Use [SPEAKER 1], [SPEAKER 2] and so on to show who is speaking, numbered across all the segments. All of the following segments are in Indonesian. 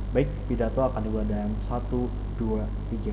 [SPEAKER 1] Baik, pidato akan dimulai dalam 1, 2, 3.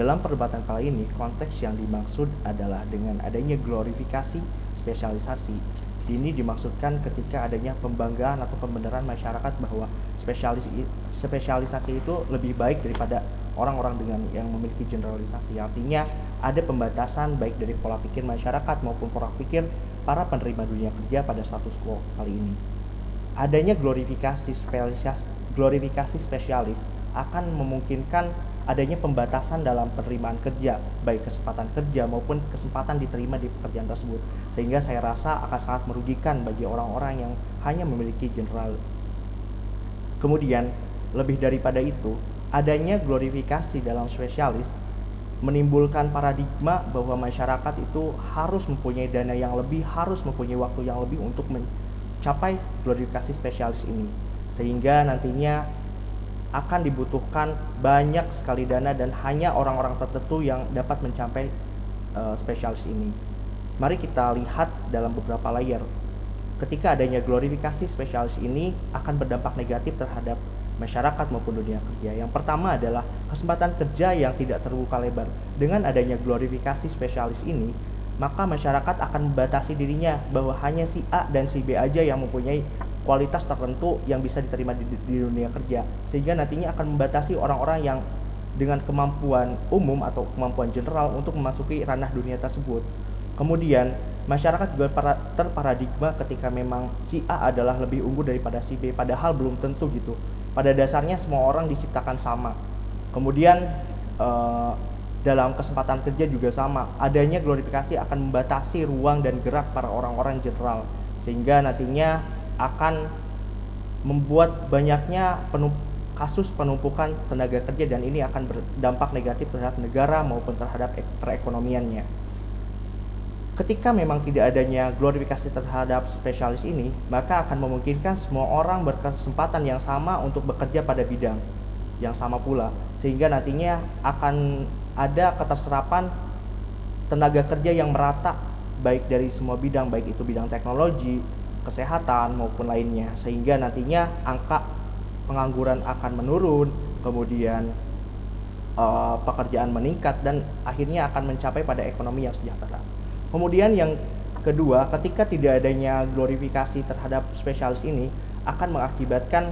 [SPEAKER 1] Dalam perdebatan kali ini, konteks yang dimaksud adalah dengan adanya glorifikasi spesialisasi. Ini dimaksudkan ketika adanya pembanggaan atau pembenaran masyarakat bahwa spesialisasi itu lebih baik daripada orang-orang dengan yang memiliki generalisasi. Artinya ada pembatasan baik dari pola pikir masyarakat maupun pola pikir para penerima dunia kerja pada status quo kali ini. Adanya glorifikasi spesialis akan memungkinkan adanya pembatasan dalam penerimaan kerja, baik kesempatan kerja maupun kesempatan diterima di pekerjaan tersebut, sehingga saya rasa akan sangat merugikan bagi orang-orang yang hanya memiliki general. Kemudian, lebih daripada itu, adanya glorifikasi dalam spesialis menimbulkan paradigma bahwa masyarakat itu harus mempunyai dana yang lebih, harus mempunyai waktu yang lebih untuk mencapai glorifikasi spesialis ini, sehingga nantinya akan dibutuhkan banyak sekali dana dan hanya orang-orang tertentu yang dapat mencapai spesialis ini. Mari kita lihat dalam beberapa layer. Ketika adanya glorifikasi spesialis ini akan berdampak negatif terhadap masyarakat maupun dunia kerja. Yang pertama adalah kesempatan kerja yang tidak terbuka lebar. Dengan adanya glorifikasi spesialis ini, maka masyarakat akan membatasi dirinya bahwa hanya si A dan si B aja yang mempunyai kualitas tertentu yang bisa diterima di dunia kerja, sehingga nantinya akan membatasi orang-orang yang dengan kemampuan umum atau kemampuan general untuk memasuki ranah dunia tersebut. Kemudian masyarakat juga terparadigma ketika memang si A adalah lebih unggul daripada si B, padahal belum tentu gitu. Pada dasarnya semua orang diciptakan sama. Kemudian dalam kesempatan kerja juga sama, adanya glorifikasi akan membatasi ruang dan gerak para orang-orang general, sehingga nantinya akan membuat banyaknya kasus penumpukan tenaga kerja, dan ini akan berdampak negatif terhadap negara maupun terhadap perekonomiannya. Ketika memang tidak adanya glorifikasi terhadap spesialis ini, maka akan memungkinkan semua orang berkesempatan yang sama untuk bekerja pada bidang yang sama pula, sehingga nantinya akan ada keterserapan tenaga kerja yang merata baik dari semua bidang, baik itu bidang teknologi, kesehatan maupun lainnya, sehingga nantinya angka pengangguran akan menurun, kemudian pekerjaan meningkat, dan akhirnya akan mencapai pada ekonomi yang sejahtera. Kemudian yang kedua, ketika tidak adanya glorifikasi terhadap spesialis ini akan mengakibatkan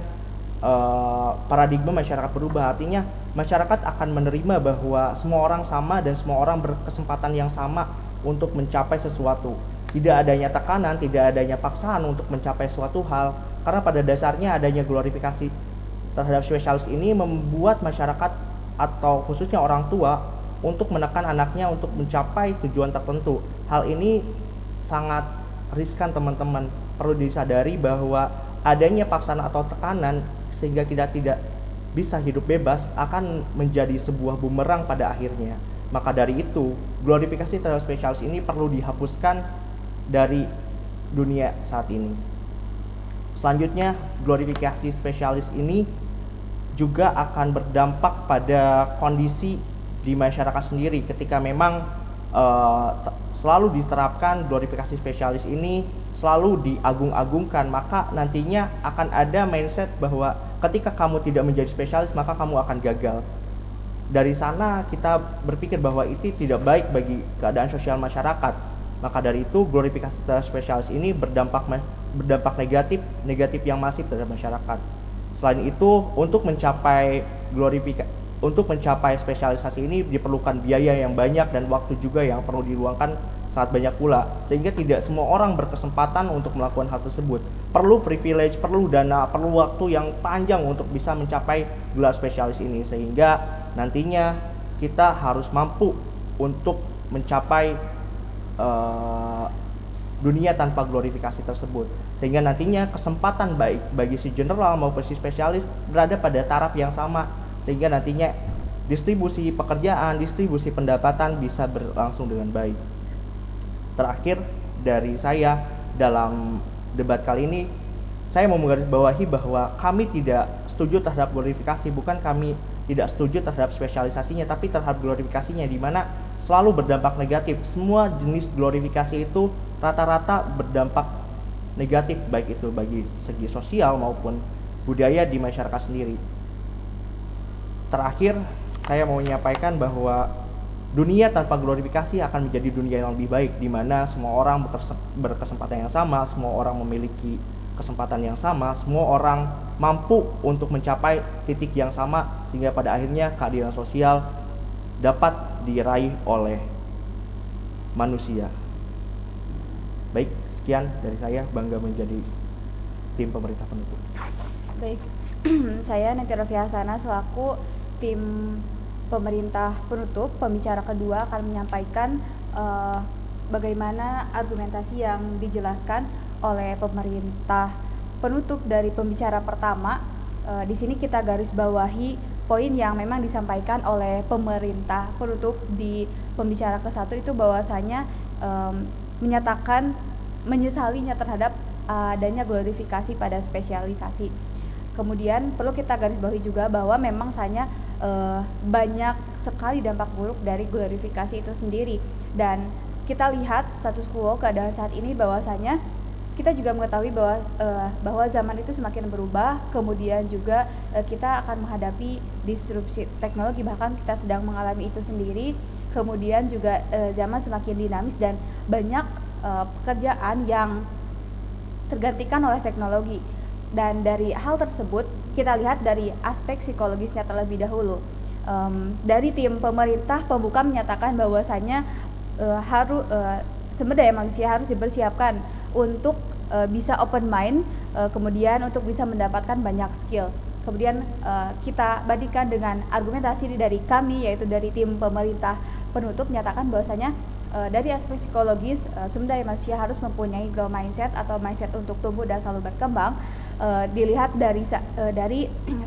[SPEAKER 1] paradigma masyarakat berubah. Artinya masyarakat akan menerima bahwa semua orang sama dan semua orang berkesempatan yang sama untuk mencapai sesuatu. Tidak adanya tekanan, tidak adanya paksaan untuk mencapai suatu hal, karena pada dasarnya adanya glorifikasi terhadap spesialis ini membuat masyarakat atau khususnya orang tua untuk menekan anaknya untuk mencapai tujuan tertentu. Hal ini sangat riskan, teman-teman. Perlu disadari bahwa adanya paksaan atau tekanan sehingga kita tidak bisa hidup bebas akan menjadi sebuah bumerang pada akhirnya. Maka dari itu, glorifikasi terhadap spesialis ini perlu dihapuskan dari dunia saat ini. Selanjutnya, glorifikasi spesialis ini juga akan berdampak pada kondisi di masyarakat sendiri. Ketika memang selalu diterapkan glorifikasi spesialis ini, selalu diagung-agungkan, maka nantinya akan ada mindset bahwa ketika kamu tidak menjadi spesialis maka kamu akan gagal. Dari sana kita berpikir bahwa itu tidak baik bagi keadaan sosial masyarakat. Maka dari itu glorifikasi spesialis ini berdampak negatif yang masif terhadap masyarakat. Selain itu, untuk mencapai spesialisasi ini diperlukan biaya yang banyak dan waktu juga yang perlu diluangkan sangat banyak pula, sehingga tidak semua orang berkesempatan untuk melakukan hal tersebut. Perlu privilege, perlu dana, perlu waktu yang panjang untuk bisa mencapai gelar spesialis ini, sehingga nantinya kita harus mampu untuk mencapai dunia tanpa glorifikasi tersebut, sehingga nantinya kesempatan baik bagi si general maupun si spesialis berada pada taraf yang sama, sehingga nantinya distribusi pekerjaan, distribusi pendapatan bisa berlangsung dengan baik. Terakhir dari saya dalam debat kali ini, saya mau menggarisbawahi bahwa kami tidak setuju terhadap glorifikasi. Bukan kami tidak setuju terhadap spesialisasinya, tapi terhadap glorifikasinya, di mana selalu berdampak negatif. Semua jenis glorifikasi itu rata-rata berdampak negatif, baik itu bagi segi sosial maupun budaya di masyarakat sendiri. terakhir saya mau menyampaikan bahwa dunia tanpa glorifikasi akan menjadi dunia yang lebih baik, di mana semua orang berkesempatan yang sama, semua orang memiliki kesempatan yang sama, semua orang mampu untuk mencapai titik yang sama, sehingga pada akhirnya keadilan sosial dapat diraih oleh manusia. Baik, sekian dari saya, bangga menjadi tim pemerintah penutup.
[SPEAKER 2] Baik, saya Nanti Raffi Hasana selaku tim pemerintah penutup, pembicara kedua akan menyampaikan bagaimana argumentasi yang dijelaskan oleh pemerintah penutup dari pembicara pertama. Di sini kita garis bawahi poin yang memang disampaikan oleh pemerintah penutup di pembicara ke-1 itu bahwasanya menyatakan menyesalinya terhadap adanya glorifikasi pada spesialisasi. Kemudian perlu kita garis bawahi juga bahwa memang banyak sekali dampak buruk dari glorifikasi itu sendiri, dan kita lihat status quo keadaan saat ini bahwasanya kita juga mengetahui bahwa zaman itu semakin berubah, kemudian juga kita akan menghadapi disrupsi teknologi, bahkan kita sedang mengalami itu sendiri. Kemudian juga zaman semakin dinamis dan banyak pekerjaan yang tergantikan oleh teknologi. Dan dari hal tersebut kita lihat dari aspek psikologisnya terlebih dahulu. Dari tim pemerintah pembuka menyatakan bahwasanya sumber daya manusia harus dipersiapkan untuk bisa open mind, kemudian untuk bisa mendapatkan banyak skill. Kemudian kita bandingkan dengan argumentasi dari kami, yaitu dari tim pemerintah penutup menyatakan bahwasanya dari aspek psikologis sumber daya manusia harus mempunyai growth mindset atau mindset untuk tumbuh dan selalu berkembang. Dilihat dari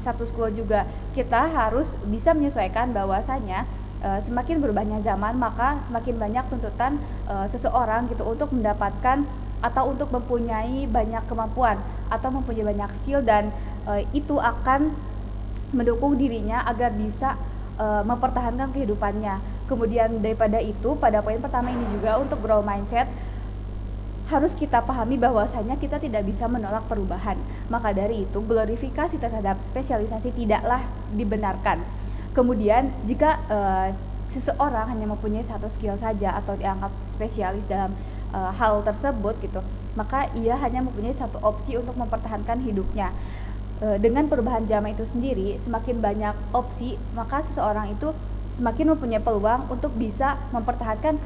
[SPEAKER 2] status quo juga kita harus bisa menyesuaikan bahwasanya semakin berubahnya zaman maka semakin banyak tuntutan seseorang gitu untuk mendapatkan atau untuk mempunyai banyak kemampuan atau mempunyai banyak skill, dan itu akan mendukung dirinya agar bisa mempertahankan kehidupannya. Kemudian daripada itu, pada poin pertama ini juga untuk growth mindset harus kita pahami bahwasanya kita tidak bisa menolak perubahan. Maka dari itu glorifikasi terhadap spesialisasi tidaklah dibenarkan. Kemudian jika seseorang hanya mempunyai satu skill saja atau dianggap spesialis dalam hal tersebut gitu, maka ia hanya mempunyai satu opsi untuk mempertahankan hidupnya. Dengan perubahan zaman itu sendiri, semakin banyak opsi, maka seseorang itu semakin mempunyai peluang untuk bisa mempertahankan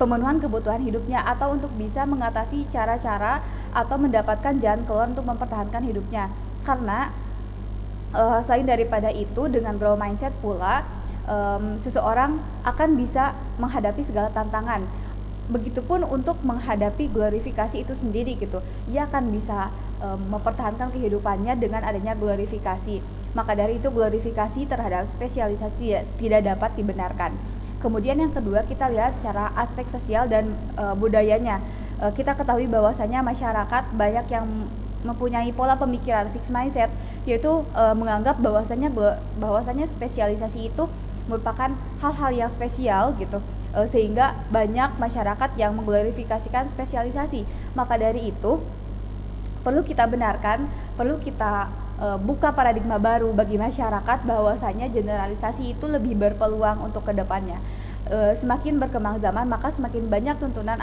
[SPEAKER 2] pemenuhan kebutuhan hidupnya atau untuk bisa mengatasi cara-cara atau mendapatkan jalan keluar untuk mempertahankan hidupnya. Karena selain daripada itu, dengan growth mindset pula seseorang akan bisa menghadapi segala tantangan. Begitupun untuk menghadapi glorifikasi itu sendiri gitu, ia akan bisa mempertahankan kehidupannya dengan adanya glorifikasi. Maka dari itu glorifikasi terhadap spesialisasi tidak dapat dibenarkan. Kemudian yang kedua, kita lihat cara aspek sosial dan budayanya. Kita ketahui bahwasanya masyarakat banyak yang mempunyai pola pemikiran fixed mindset, yaitu menganggap bahwasanya spesialisasi itu merupakan hal-hal yang spesial gitu, sehingga banyak masyarakat yang mengglorifikasikan spesialisasi. Maka dari itu perlu kita benarkan, perlu kita buka paradigma baru bagi masyarakat bahwasanya generalisasi itu lebih berpeluang untuk kedepannya. Semakin berkembang zaman maka semakin banyak tuntutan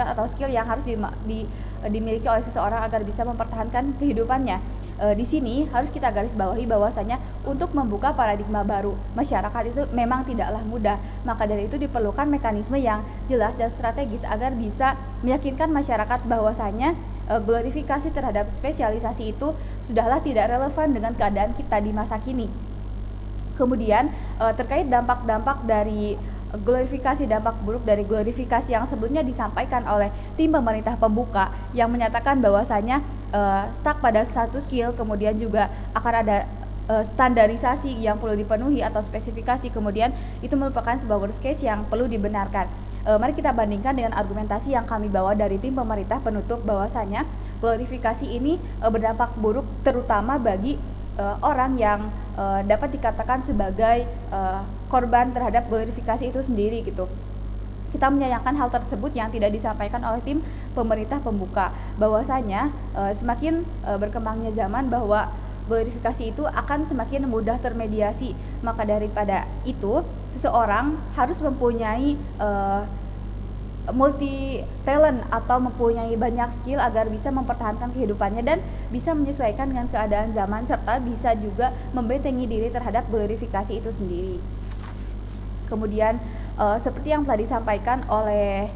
[SPEAKER 2] atau skill yang harus dimiliki oleh seseorang agar bisa mempertahankan kehidupannya. Di sini harus kita garis bawahi bahwasanya untuk membuka paradigma baru masyarakat itu memang tidaklah mudah. Maka dari itu diperlukan mekanisme yang jelas dan strategis agar bisa meyakinkan masyarakat bahwasanya glorifikasi terhadap spesialisasi itu sudahlah tidak relevan dengan keadaan kita di masa kini. Kemudian terkait dampak-dampak dari glorifikasi, dampak buruk dari glorifikasi yang sebelumnya disampaikan oleh tim pemerintah pembuka yang menyatakan bahwasanya stuck pada satu skill, kemudian juga akan ada standarisasi yang perlu dipenuhi atau spesifikasi, kemudian itu merupakan sebuah worst case yang perlu dibenarkan. Mari kita bandingkan dengan argumentasi yang kami bawa dari tim pemerintah penutup bahwasanya glorifikasi ini berdampak buruk terutama bagi orang yang dapat dikatakan sebagai korban terhadap glorifikasi itu sendiri gitu. Kita menyayangkan hal tersebut yang tidak disampaikan oleh tim pemerintah pembuka, bahwasanya semakin berkembangnya zaman bahwa glorifikasi itu akan semakin mudah termediasi. Maka daripada itu, seseorang harus mempunyai multi talent atau mempunyai banyak skill agar bisa mempertahankan kehidupannya dan bisa menyesuaikan dengan keadaan zaman, serta bisa juga membentengi diri terhadap glorifikasi itu sendiri. Kemudian seperti yang telah disampaikan oleh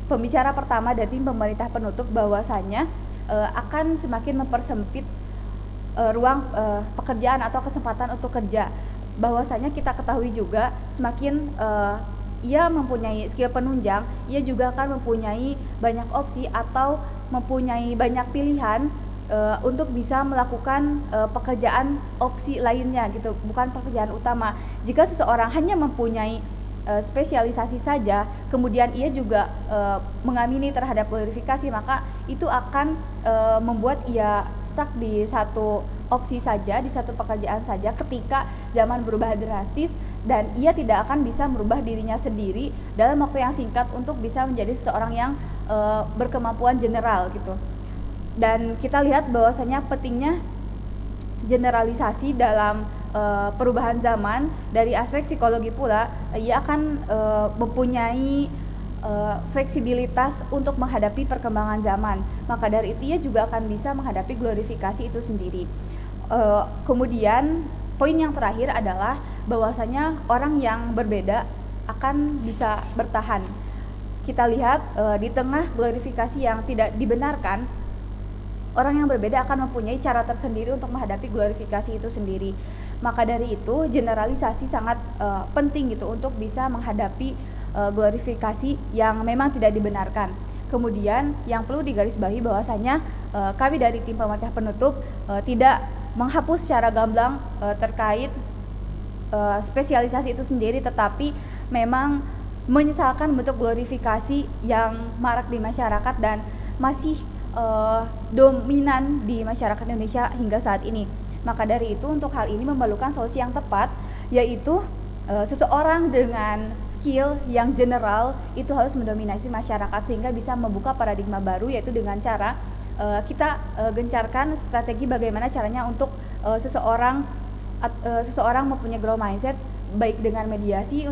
[SPEAKER 2] pembicara pertama dari tim pemerintah penutup, bahwasanya akan semakin mempersempit ruang pekerjaan atau kesempatan untuk kerja. Bahwasanya kita ketahui juga semakin ia mempunyai skill penunjang, ia juga akan mempunyai banyak opsi atau mempunyai banyak pilihan untuk bisa melakukan pekerjaan opsi lainnya gitu, bukan pekerjaan utama. Jika seseorang hanya mempunyai spesialisasi saja, kemudian ia juga mengamini terhadap glorifikasi, maka itu akan membuat ia stuck di satu opsi saja, di satu pekerjaan saja ketika zaman berubah drastis, dan ia tidak akan bisa merubah dirinya sendiri dalam waktu yang singkat untuk bisa menjadi seseorang yang berkemampuan general gitu. Dan kita lihat bahwasanya pentingnya generalisasi dalam perubahan zaman. Dari aspek psikologi pula, ia akan mempunyai fleksibilitas untuk menghadapi perkembangan zaman. Maka dari itu ia juga akan bisa menghadapi glorifikasi itu sendiri. Kemudian poin yang terakhir adalah bahwasanya orang yang berbeda akan bisa bertahan. Kita lihat di tengah glorifikasi yang tidak dibenarkan, orang yang berbeda akan mempunyai cara tersendiri untuk menghadapi glorifikasi itu sendiri. Maka dari itu generalisasi sangat penting gitu untuk bisa menghadapi glorifikasi yang memang tidak dibenarkan. Kemudian yang perlu digarisbawahi bahwasanya kami dari tim pemerintah penutup tidak menghapus secara gamblang terkait spesialisasi itu sendiri, tetapi memang menyesalkan bentuk glorifikasi yang marak di masyarakat dan masih dominan di masyarakat Indonesia hingga saat ini. Maka dari itu untuk hal ini memerlukan solusi yang tepat, yaitu seseorang dengan skill yang general itu harus mendominasi masyarakat sehingga bisa membuka paradigma baru, yaitu dengan cara kita gencarkan strategi bagaimana caranya untuk seseorang mempunyai growth mindset, baik dengan mediasi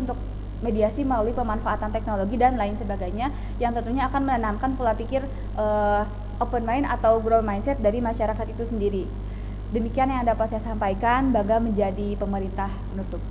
[SPEAKER 2] melalui pemanfaatan teknologi dan lain sebagainya, yang tentunya akan menanamkan pola pikir open mind atau growth mindset dari masyarakat itu sendiri. Demikian yang dapat saya sampaikan. Bangga menjadi pemerintah penutup.